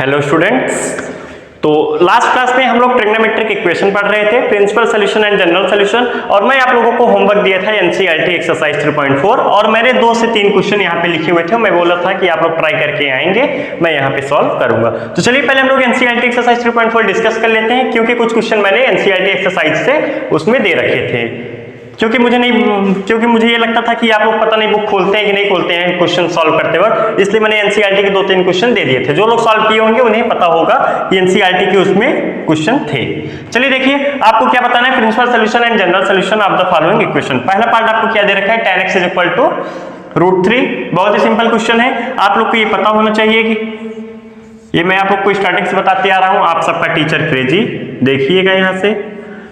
Hello students. तो last class में हम लोग ट्रिग्नोमेट्रिक इक्वेशन पढ़ रहे थे, principal solution and general solution, और मैं आप लोगों को होमवर्क दिया था एनसीईआरटी एक्सरसाइज 3.4 और मैंने 2 से 3 क्वेश्चन यहाँ पे लिखे हुए थे। मैं बोला था कि आप लोग ट्राई करके आएंगे, मैं यहाँ पे सॉल्व करूंगा। तो चलिए पहले हम लोग एनसीईआरटी एक्सरसाइज 3.4 डिस्कस कर लेते हैं, क्योंकि कुछ क्वेश्चन मैंने एनसीईआरटी एक्सरसाइज से उसमें दे रखे थे। क्योंकि मुझे ये लगता था कि आप लोग पता नहीं बुक खोलते हैं कि नहीं खोलते हैं क्वेश्चन सॉल्व करते वक्त, इसलिए मैंने एनसीईआरटी के 2-3 क्वेश्चन दे दिए थे। जो लोग सॉल्व किए होंगे उन्हें पता होगा कि एनसीईआरटी के उसमें क्वेश्चन थे। चलिए देखिए, आपको क्या बताना है, principal solution and general solution of the following equation. पहला पार्ट आपको क्या दे रखा है, tan x = √3। बहुत ही सिंपल क्वेश्चन है, आप लोग को ये पता होना चाहिए कि ये मैं आप लोग को स्टार्टिंग से बताते आ रहा हूं, आप सबका टीचर क्रेजी। देखिएगा यहां से,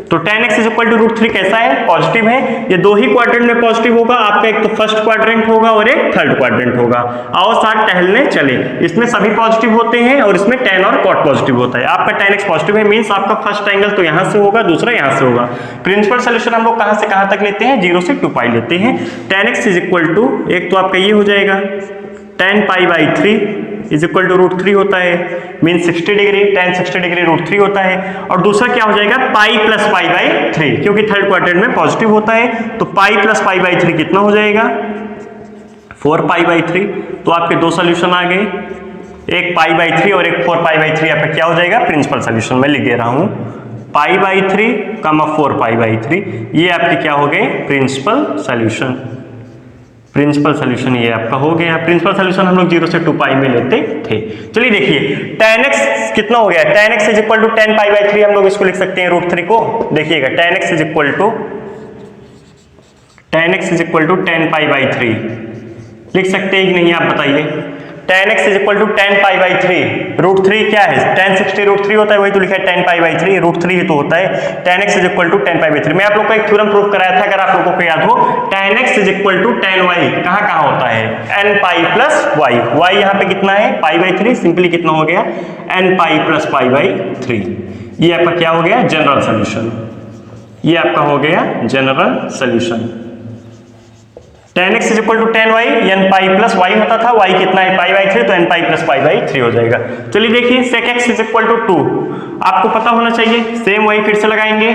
तो tan x = √3 कैसा है, पॉजिटिव है। ये 2 ही क्वाड्रेंट में पॉजिटिव होगा आपका, एक तो फर्स्ट क्वाड्रेंट होगा और एक थर्ड क्वाड्रेंट होगा। आओ साथ टहलने चले, इसमें सभी पॉजिटिव होते हैं और इसमें tan और cot पॉजिटिव होता है। आपका tan x पॉजिटिव है, मींस आपका फर्स्ट एंगल तो यहां से होगा, दूसरा यहां से होगा। प्रिंसिपल सॉल्यूशन हम लोग कहां से कहां तक लेते हैं, 0 से 2π लेते हैं। tan x = एक तो आपका ये हो जाएगा tan π/3 √3 होता है, मीन 60 डिग्री, tan 60 डिग्री √3 होता है। और दूसरा क्या हो जाएगा, पाई प्लस π/3, क्योंकि थर्ड क्वाड्रेंट में पॉजिटिव होता है, तो पाई प्लस π/3 कितना हो जाएगा, 4π/3। तो आपके 2 सॉल्यूशन आ गए, एक π/3 और एक 4π/3। आपका क्या हो जाएगा, प्रिंसिपल सॉल्यूशन में लिख दे रहा हूं, π/3, 4π/3। ये आपके क्या हो गए, प्रिंसिपल सॉल्यूशन। प्रिंसिपल सॉल्यूशन ये आपका हो गया। प्रिंसिपल सॉल्यूशन हम लोग 0 से 2π में लेते थे। चलिए देखिए, tan x कितना हो गया, tan x = tan π/3, हम लोग इसको लिख सकते हैं √3 को। देखिएगा tan x = tan π/3 लिख सकते हैं कि नहीं, आप बताइए। tan x = tan π/3, √3 क्या है, tan 60 √3 होता है, वही तो लिखा है tan π/3, √3 ही तो होता है। tan x = tan π/3। मैं आप लोग को एक थ्योरम प्रूव कराया था, अगर आप लोगों को याद हो, tan x = tan y कहां कहां होता है, nπ + y। y यहां पे कितना है, π/3, सिंपली कितना हो गया, nπ + π/3। ये आपका क्या हो गया, जनरल सॉल्यूशन। ये आपका हो गया general solution. tan x = tan y, nπ + y होता था, y कितना है, π/3, तो nπ + π/3 हो जाएगा। चलिए देखिए, sec x = 2, आपको पता होना चाहिए, सेम वही फिर से लगाएंगे,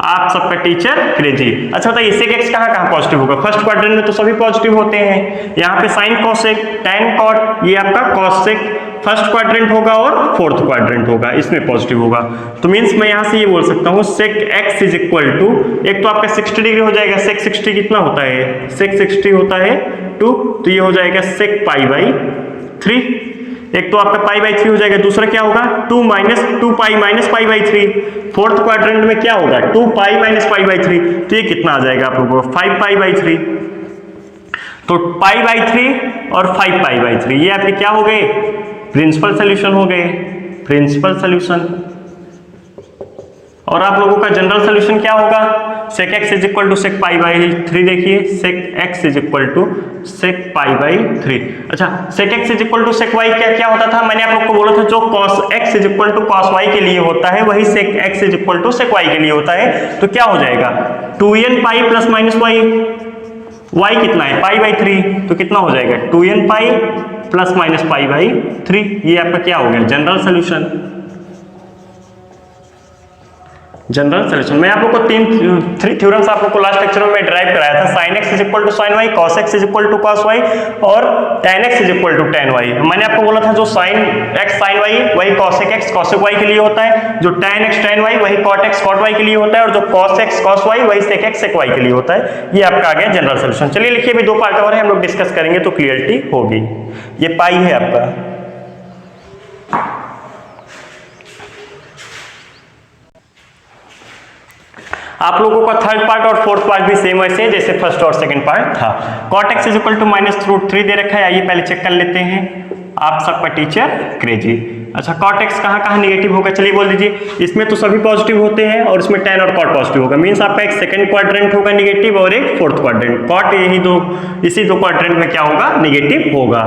आप सबका टीचर क्रेजी। अच्छा बताइए, sec x कहां कहां पॉजिटिव होगा, फर्स्ट क्वाड्रेंट में तो सभी पॉजिटिव होते हैं। यहाँ पे sin cosec, tan cot, ये आपका cosec फर्स्ट क्वाड्रेंट होगा और फोर्थ क्वाड्रेंट होगा, इसमें पॉजिटिव होगा। तो मींस मैं यहां से ये बोल सकता हूं, sec x = एक तो आपका 60 डिग्री हो जाएगा, sec 60 कितना होता है, sec 60 होता है 2, तो ये हो जाएगा sec π/3। एक तो आपका π/3 हो जाएगा, दूसरा क्या होगा, 2π - π/3। फोर्थ क्वाड्रेंट में क्या होगा, 2π - π/3, तो ये कितना आ जाएगा आप लोगों को, 5π/3। तो π/3 और 5π/3 ये आपके क्या हो गए, प्रिंसिपल सॉल्यूशन हो गए, प्रिंसिपल सॉल्यूशन। और आप लोगों का जनरल सॉल्यूशन क्या होगा, sec x = sec π/3। देखिए sec x = sec π/3। अच्छा, sec x = sec y क्या होता था, मैंने आप लोग को बोला था, जो cos x = cos y के लिए होता है, वही sec x = sec y के लिए होता है। तो क्या हो जाएगा, 2nπ ± y, y कितना है, π/3, तो कितना हो जाएगा, 2nπ ± π/3। ये आपका क्या हो गया, जनरल सॉल्यूशन। जनरल सॉल्यूशन मैं आप लोग को 3 थ्योरम्स आप लोग को लास्ट लेक्चर में मैं ड्राइव कराया था, sin x = sin y, cos x = cos y और tan x = tan y। मैंने आपको बोला था, जो sin x sin y वही cosec x cosec y के लिए होता है, जो tan x tan y वही cot x cot y के लिए होता है, और जो cos x cos y वही sec x sec y के लिए होता है। ये आपका आ गया जनरल सॉल्यूशन। चलिए लिखिए, अभी 2 पार्ट और है, हम लोग डिस्कस करेंगे तो क्लियरिटी होगी। ये पाई है आपका, आप लोगों का थर्ड पार्ट और फोर्थ पार्ट भी सेम वैसे जैसे फर्स्ट और सेकंड पार्ट था। cot x = -√3 दे रखा है, आइए पहले चेक कर लेते हैं, आप सबका टीचर क्रेजी। अच्छा, cot x कहां कहां निगेटिव होगा, चलिए बोल दीजिए। इसमें तो सभी पॉजिटिव होते हैं और इसमें tan और cot पॉजिटिव होगा, मींस आपका एक सेकंड क्वाड्रेंट होगा निगेटिव और एक फोर्थ क्वाड्रेंट। cot इसी दो क्वाड्रेंट में क्या होगा, निगेटिव होगा।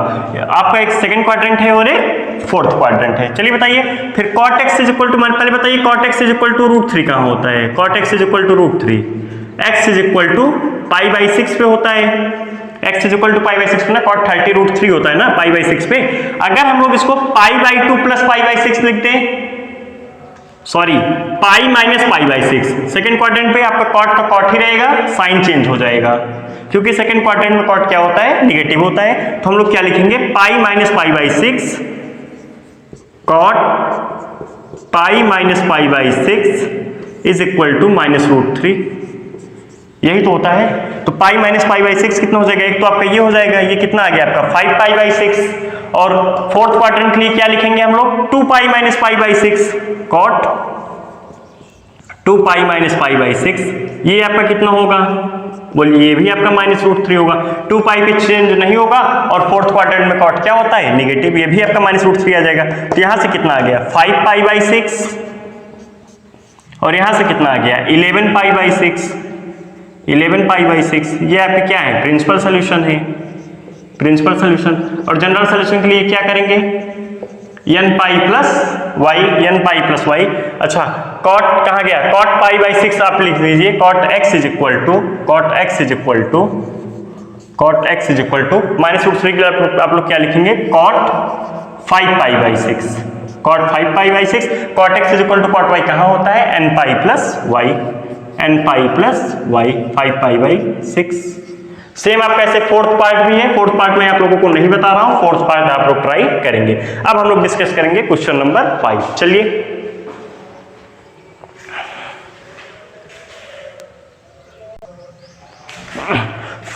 आपका एक सेकंड क्वाड्रेंट है और एक फोर्थ क्वाड्रेंट है। चलिए बताइए फिर cot x पहले बताइए, cot x √3 कहां होता है, cot x √3, x = π/6 पे होता है, x is equal to pi by 6 ना cot 30√3 होता है ना पाई बाई 6 पे। अगर हम लोग इसको पाई बाई 2 प्लस पाई बाई 6 लिखते हैं, sorry pi minus pi by 6, second quadrant पे आपका कॉट का कॉट ही रहेगा, साइन चेंज हो जाएगा क्योंकि सेकेंड क्वाड्रेंट में कॉट क्या होता है, निगेटिव होता है। तो हम लोग क्या लिखेंगे, pi minus pi by 6 cot pi minus pi by 6 is equal to -√3। यही तो होता है। तो पाई माइनस पाई बाई 6 कितना हो जाएगा, एक तो आपका ये हो जाएगा, ये कितना आ गया आपका 5 पाई बाई 6 और फोर्थ क्वाड्रेंट के लिए क्या लिखेंगे हम लोग, 2 pi minus pi by 6 cot 2 pi minus pi by 6। ये आपका कितना होगा, बोलिए ये भी आपका -√3 होगा। 2 पाई पे चेंज नहीं होगा और फोर्थ क्वाड्रेंट में कॉट क्या होता है, निगेटिव, ये भी आपका -√3 आ जाएगा। तो यहां से कितना आ गया 5 पाई बाई 6 और यहां से कितना आ गया 11 पाई बाई 6, 11 पाई बाई 6। ये आपके क्या है, प्रिंसिपल सोल्यूशन है, प्रिंसिपल सोल्यूशन। और जनरल सोल्यूशन के लिए क्या करेंगे, n pi plus Y, n pi plus Y. अच्छा कॉट कहाँ गया, कॉट पाई बाई 6 आप लिख दीजिए, cot x is equal to -√3 के लिए आप लोग क्या लिखेंगे, cot 5 pi by 6, cot 5 pi by 6। Cot x is equal to cot y कहाँ होता है, n pi plus Y, n pi plus Y, 5 pi by 6। Same आपका ऐसे फोर्थ पार्ट भी है, फोर्थ पार्ट में आप लोगों को नहीं बता रहा हूं, फोर्थ पार्ट आप लोग ट्राई करेंगे। अब हम लोग डिस्कस करेंगे क्वेश्चन नंबर 5। चलिए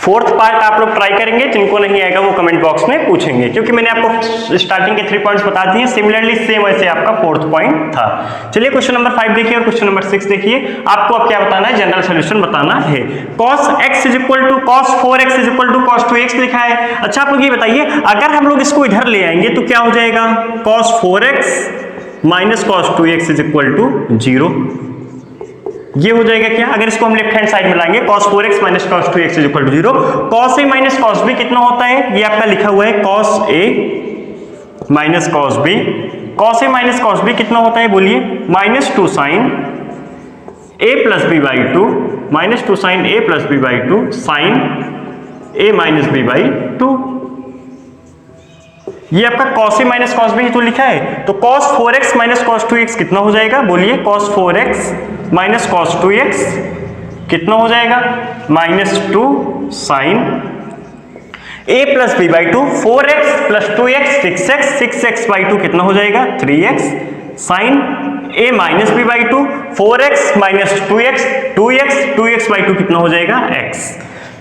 फोर्थ पार्ट आप लोग ट्राई करेंगे, जिनको नहीं आएगा वो कमेंट बॉक्स में पूछेंगे, क्योंकि मैंने आपको स्टार्टिंग के 3 पॉइंट्स बता दिए, सिमिलरली सेम ऐसे आपका फोर्थ पॉइंट था। चलिए क्वेश्चन नंबर 5 देखिए और क्वेश्चन नंबर 6 देखिए। आपको अब क्या बताना है, जनरल सोल्यूशन बताना है। cos x is equal to cos 4x is equal to cos 2x लिखा है। अच्छा आप लोग ये बताइए, अगर हम लोग इसको इधर ले आएंगे तो क्या हो जाएगा, cos 4x minus cos 2x is equal to 0। ये हो जाएगा क्या, अगर इसको हम लेफ्ट हैंड साइड में लाएंगे, cos 4x minus cos 2x is equal to 0। cos a minus cos b कितना होता है, ये आपका लिखा हुआ है cos a minus cos b। cos a minus cos b कितना होता है, बोलिए -2 sin a plus b by 2, -2 sin a plus b by 2 sin a minus b by 2। ये आपका cos a minus cos b तो लिखा है। तो cos 4x minus cos 2x कितना हो जाएगा, बोलिए cos 4x minus cos 2x कितना हो जाएगा, -2 sin a plus b by 2, 4x plus 2x 6x, 6x by 2 कितना हो जाएगा 3x sin a minus b by 2, 4x minus 2x 2x by 2 कितना हो जाएगा x।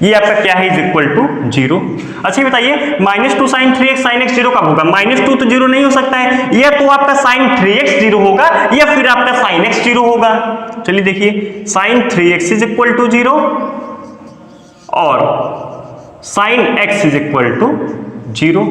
ये आपका क्या है, इज इक्वल टू 0। अच्छा बताइए -2 sin 3x sin x 0 कब होगा, -2 तो 0 नहीं हो सकता है, या तो आपका sin 3x 0 होगा या फिर आपका sin x 0 होगा। चलिए देखिए, sin 3x is equal to 0 और sin x is equal to 0।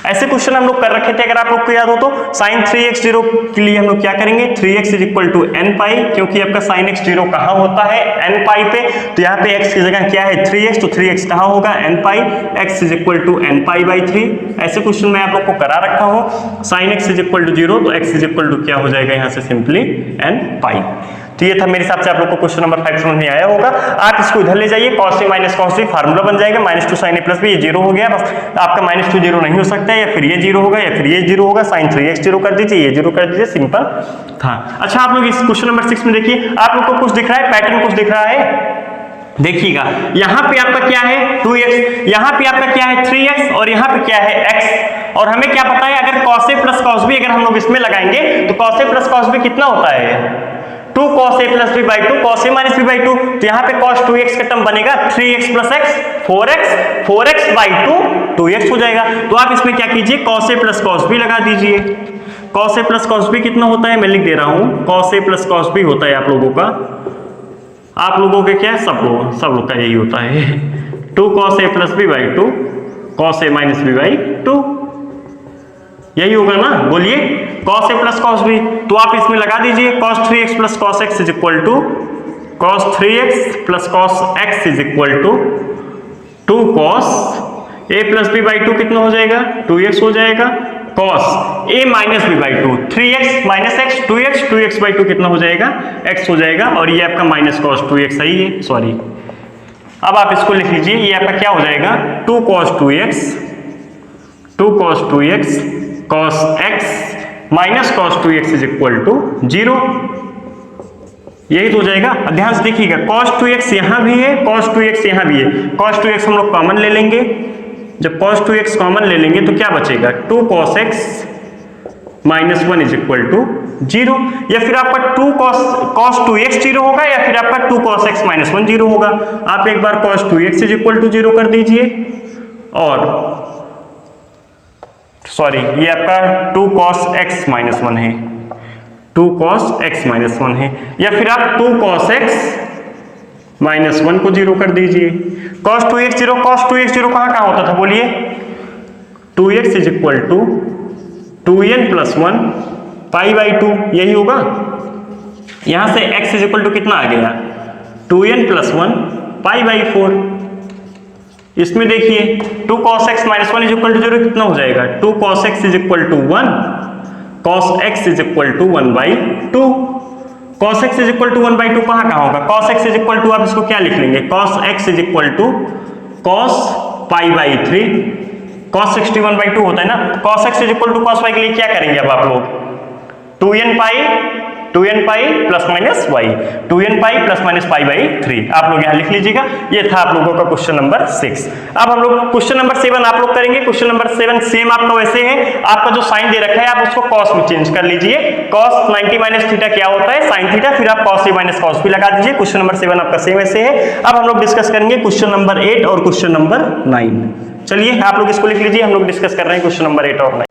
ऐसे क्वेश्चन हम लोग कर रखे थे, अगर आप लोग को याद हो तो। sin 3x 0 के लिए हम लोग क्या करेंगे, 3x is equal to n pi, क्योंकि आपका sin x 0 कहाँ होता है, n पाई पे। तो यहाँ पे x की जगह क्या है 3x, तो 3x कहाँ होगा n pi, x is equal to n pi by 3। ऐसे क्वेश्चन मैं आप लोग को करा रखा हूँ। sin x is equal to 0 तो x इज इक्वल टू क्या हो जाएगा, यहाँ से सिंपली n पाई। तो ये था मेरे हिसाब से आप लोग को क्वेश्चन नंबर 5 समझ में आया होगा। आप इसको इधर ले जाइए, cos a minus cos b formula बन जाएगा, -2 sin a प्लस b, ये 0 हो गया। बस आपका -2 0 नहीं हो सकता है, या फिर ये 0 होगा या फिर ये 0 होगा। sin 3x 0 कर दीजिए, ये 0 कर दीजिए, सिंपल था। अच्छा आप लोग इस क्वेश्चन नंबर 6 में देखिए, आप लोग को कुछ दिख रहा है, पैटर्न कुछ दिख रहा है, देखिएगा। यहाँ पे आपका क्या है 2x, यहाँ पे आपका क्या है 3x और यहाँ पे क्या है x। और हमें क्या पता है, अगर cos a plus cos b अगर हम लोग इसमें लगाएंगे तो cos a plus cos b कितना होता है, 2 cos a plus b by 2, cos a minus b by 2। तो यहाँ पे cos 2x का टर्म बनेगा 3x plus x 4x by 2 2x हो जाएगा। तो आप इसमें क्या कीजिए, cos a plus cos b लगा दीजिए। cos a plus cos b कितना होता है, मैं लिख दे रहा हूँ, cos a plus cos b होता है आप लोगों का, आप लोगों के क्या, सब लोग का यही होता है 2 cos a plus b by 2 cos a minus b by 2, यही होगा ना, बोलिए cos a plus cos b। तो आप इसमें लगा दीजिए cos 3x plus cos x is equal to cos 3x plus cos x is equal to 2 cos a plus b by 2 कितना हो जाएगा 2x हो जाएगा, cos a minus b by 2 3x minus x 2x by 2 कितना हो जाएगा x हो जाएगा। और ये आपका माइनस cos 2x सही है, सॉरी अब आप इसको लिख लीजिए, ये आपका क्या हो जाएगा 2 cos 2x cos x minus cos 2x is equal to 0। यही तो हो जाएगा। ध्यान से देखिएगा, cos 2x यहां भी है, cos 2x यहां भी है। cos 2x हम लोग कॉमन ले लेंगे, जब cos 2x कॉमन ले लेंगे तो क्या बचेगा 2 cos x minus 1 is equal to 0। या फिर आपका 2 cos 2x 0 होगा, या फिर आपका 2 cos x माइनस 1 0 होगा। आप एक बार cos 2x is equal to 0 कर दीजिए, और सॉरी ये आपका 2 cos x माइनस 1 है, 2 cos x माइनस 1 है। या फिर आप 2 cos x माइनस 1 को 0 कर दीजिए। cos 2x 0 कहाँ होता था बोलिए, 2x is equal to 2n plus 1 pi by 2, यही होगा। यहां से x इज इक्वल टू कितना आ गया 2n प्लस 1 पाई बाई 4। इसमें देखिए 2 cos x minus 1 is equal to 0 कितना हो जाएगा 2 cos x is equal to 1 cos x is equal to 1 by 2। cos x is equal to 1 by 2 कहाँ होगा, cos x is equal to आप इसको क्या लिख लेंगे, cos x is equal to cos pi by 3, cos 61 by 2 होता है ना। cos x is equal to cos y के लिए क्या करेंगे अब आप लोग 2n pi plus minus y, 2n pi plus minus pi by 3 आप लोग यहाँ लिख लीजिएगा। ये था आप लोगों का क्वेश्चन नंबर 6। अब हम लोग क्वेश्चन नंबर 7 आप लोग करेंगे। क्वेश्चन नंबर 7 सेम आपका वैसे है, आपका जो साइन दे रखा है आप उसको cos में चेंज कर लीजिए। cos 90 माइनस थीटा क्या होता है sin थीटा, फिर आप cos a minus cos b लगा दीजिए। क्वेश्चन नंबर 7 आपका सेम ऐसे है। अब हम लोग डिस्कस करेंगे क्वेश्चन नंबर 8 और क्वेश्चन नंबर 9। चलिए आप लोग इसको लिख लीजिए, हम लोग डिस्कस कर रहे हैं क्वेश्चन नंबर 8 और 9।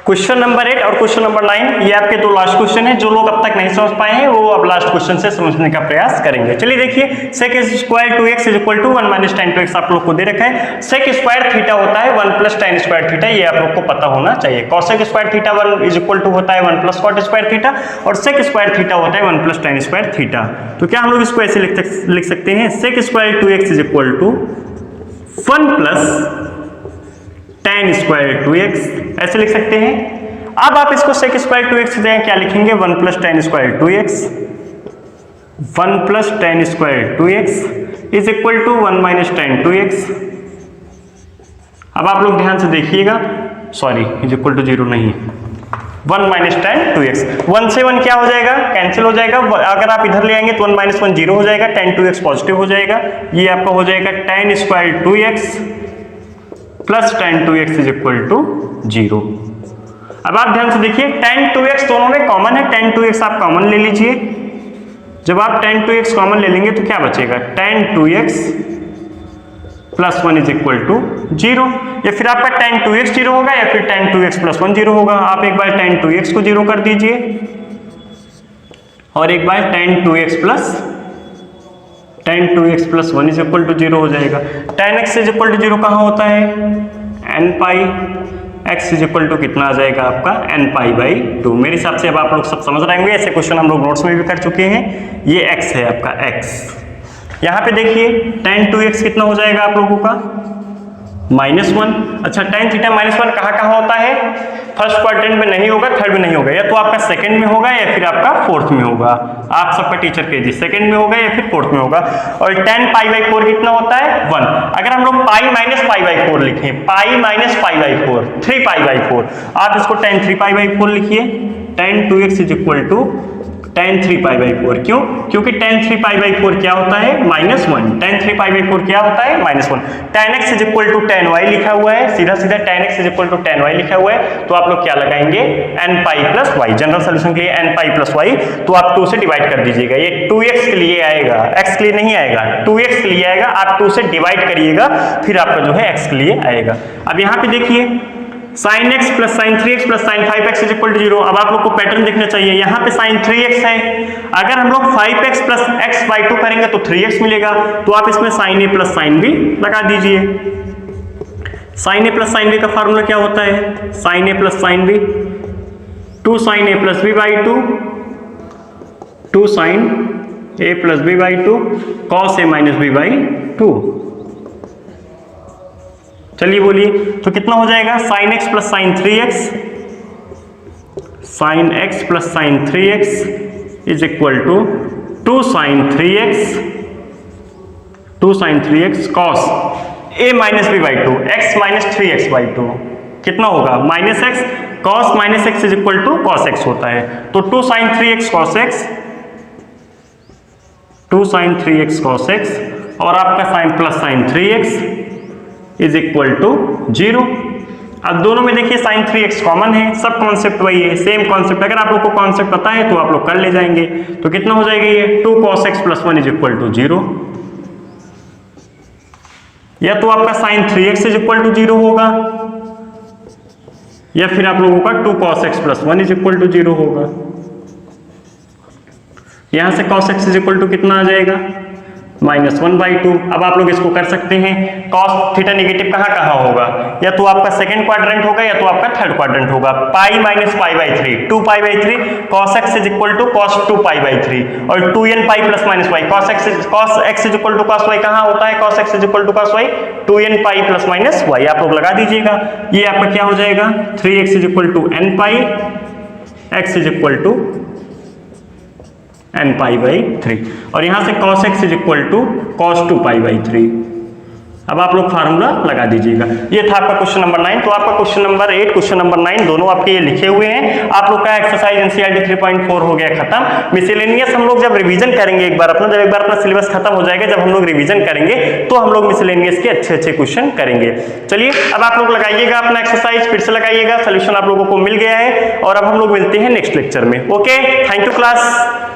क्वेश्चन नंबर 8 और क्वेश्चन नंबर 9 ये आपके दो लास्ट क्वेश्चन है। जो लोग अब तक नहीं समझ पाए हैं वो अब लास्ट क्वेश्चन से समझने का प्रयास करेंगे। चलिए देखिए, sec square 2x is equal to 1 minus tan 2x आप लोग को दे रखा है। sec स्क्वायर थीटा होता है 1 प्लस tan स्क्वायर थीटा, ये आप लोग को पता होना चाहिए। cosec square theta 1 is equal to होता है 1 प्लस cot स्क्वायर थीटा, और sec स्क्वायर थीटा होता है 1 प्लस tan स्क्वायर थीटा। तो क्या हम लोग इसको ऐसे लिख सकते हैं, sec square 2x is equal to 1 plus tan square 2x, ऐसे लिख सकते हैं। अब आप इसको sec स्क्वायर 2x से क्या लिखेंगे 1 plus tan square 2x, 1 plus tan square 2x is equal to 1 minus tan 2x। अब आप लोग ध्यान से देखिएगा, सॉरी इज इक्वल टू 0 नहीं, 1 माइनस tan 2x, 1 से 1 क्या हो जाएगा कैंसिल हो जाएगा। अगर आप इधर ले आएंगे तो 1 माइनस 1 0 हो जाएगा, tan 2x पॉजिटिव हो जाएगा। ये आपका हो जाएगा tan square 2x plus tan 2x is equal to 0। अब आप ध्यान से देखिए, tan 2x दोनों में कॉमन है, tan 2x आप कॉमन ले लीजिए। जब आप tan 2x कॉमन ले लेंगे तो क्या बचेगा tan 2x plus 1 is equal to 0। या फिर आपका tan 2x 0 होगा, या फिर tan 2x प्लस 1 0 होगा। आप एक बार tan 2x को 0 कर दीजिए, और एक बार tan 2x plus 1 is equal to 0 हो जाएगा। tan x is equal to 0 कहाँ होता है n pi, x is equal to कितना आ जाएगा आपका n पाई बाई 2। मेरे हिसाब से अब आप लोग सब समझ रहे होंगे, ऐसे क्वेश्चन हम लोग नोट्स में भी कर चुके हैं। ये x है आपका x। यहाँ पे देखिए tan 2x कितना हो जाएगा आप लोगों का -1। अच्छा, tan थीटा -1 कहाँ होता है, फर्स्ट क्वाड्रेंट में नहीं होगा, थर्ड में नहीं होगा, या तो आपका सेकंड में होगा या फिर आपका फोर्थ में होगा। आप सबका टीचर कह दीजिए सेकंड में होगा या फिर फोर्थ में होगा। और tan पाई बाई 4 कितना होता है 1। अगर हम लोग पाई माइनस पाई बाई 4 लिखें, पाई minus pi by 4 3 pi by 4, आप इसको tan 3 पाई बाई 4 लिखिए। tan 2x is equal to tan 3 pi by 4, क्यों, क्योंकि tan 3 पाई बाई 4 क्या होता है -1, tan 3 पाई बाई 4 क्या होता है -1। tan x is equal to tan y लिखा हुआ है, सीधा सीधा tan x is equal to tan y लिखा हुआ है। तो आप लोग क्या लगाएंगे n pi plus y, general solution के लिए n पाई प्लस y, तो आप 2 से डिवाइड कर दीजिएगा। ये 2x के लिए आएगा, x के लिए नहीं आएगा, 2x के लिए आएगा। आप 2 से डिवाइड करिएगा, फिर आपका जो है x के लिए आएगा। अब यहाँ पे देखिए sin x plus sin 3x plus sin 5x is equal to 0। अब आप लोग को पैटर्न देखना चाहिए, यहाँ पे sin 3x है, अगर हम लोग 5x प्लस x बाई 2 करेंगे तो 3x मिलेगा। तो आप इसमें sin a plus sin b लगा दीजिए। sin a plus sin b का फार्मूला क्या होता है, sin a plus sin b 2 sin a plus b by 2, 2 sin a plus b by 2 cos a minus b by 2। चलिए बोलिए, तो कितना हो जाएगा sin x plus sin 3x, sin x plus sin 3x is equal to 2 sin 3x 2 sin 3x cos a minus B by two X minus 3x by two कितना होगा minus X, cos minus X is equal to cos X होता है। तो 2 sin 3x cos x, 2 sin 3x cos x और आपका sine plus sine 3x is equal to 0। अब दोनों में देखिए साइन 3x कॉमन है, सब कॉन्सेप्ट वही है, सेम कॉन्सेप्ट। अगर आप लोग को कॉन्सेप्ट पता है तो आप लोग कर ले जाएंगे। तो कितना हो जाएगा ये 2 cos x plus 1 is equal to 0, या तो आपका sign 3x is equal to 0 होगा या फिर आप लोगों का 2 cos x plus 1 is equal to 0 होगा। यहां से cos x is equal to कितना आ जाएगा -1/2। अब आप लोग इसको कर सकते हैं, cos थीटा नेगेटिव कहाँ कहाँ होगा, या तो आपका सेकंड क्वाड्रेंट होगा या तो आपका थर्ड क्वाड्रेंट होगा। Pi minus pi by 3, 2 pi by 3, cos x is equal to cos 2 pi by 3 और 2n pi plus minus y, cos x is equal to cos y कहाँ होता है, cos x is equal to cos y 2n pi plus minus y। आप लोग लगा दीजिएगा, ये आपका क्या हो जाएगा 3x is equal to n pi, x is equal to n pi by 3 और यहां से cos x is equal to cos 2 pi by 3। अब आप लोग फार्मूला लगा दीजिएगा। ये था आपका क्वेश्चन नंबर 9। तो आपका क्वेश्चन नंबर 8 क्वेश्चन नंबर 9 दोनों आपके ये लिखे हुए हैं। आप लोग का एक्सरसाइज एनसीईआरटी 3.4 हो गया खत्म। मिसलेनियस हम लोग जब रिवीजन करेंगे एक बार अपना सिलेबस खत्म हो जाएगा, जब हम लोग रिवीजन करेंगे तो हम लोग मिसलेनियस के अच्छे अच्छे क्वेश्चन करेंगे। चलिए अब आप लोग लगाइएगा अपना एक्सरसाइज, फिर से लगाइएगा, सोल्यूशन आप लोगों को मिल गया है और अब हम लोग मिलते हैं नेक्स्ट लेक्चर में। Okay, thank you class.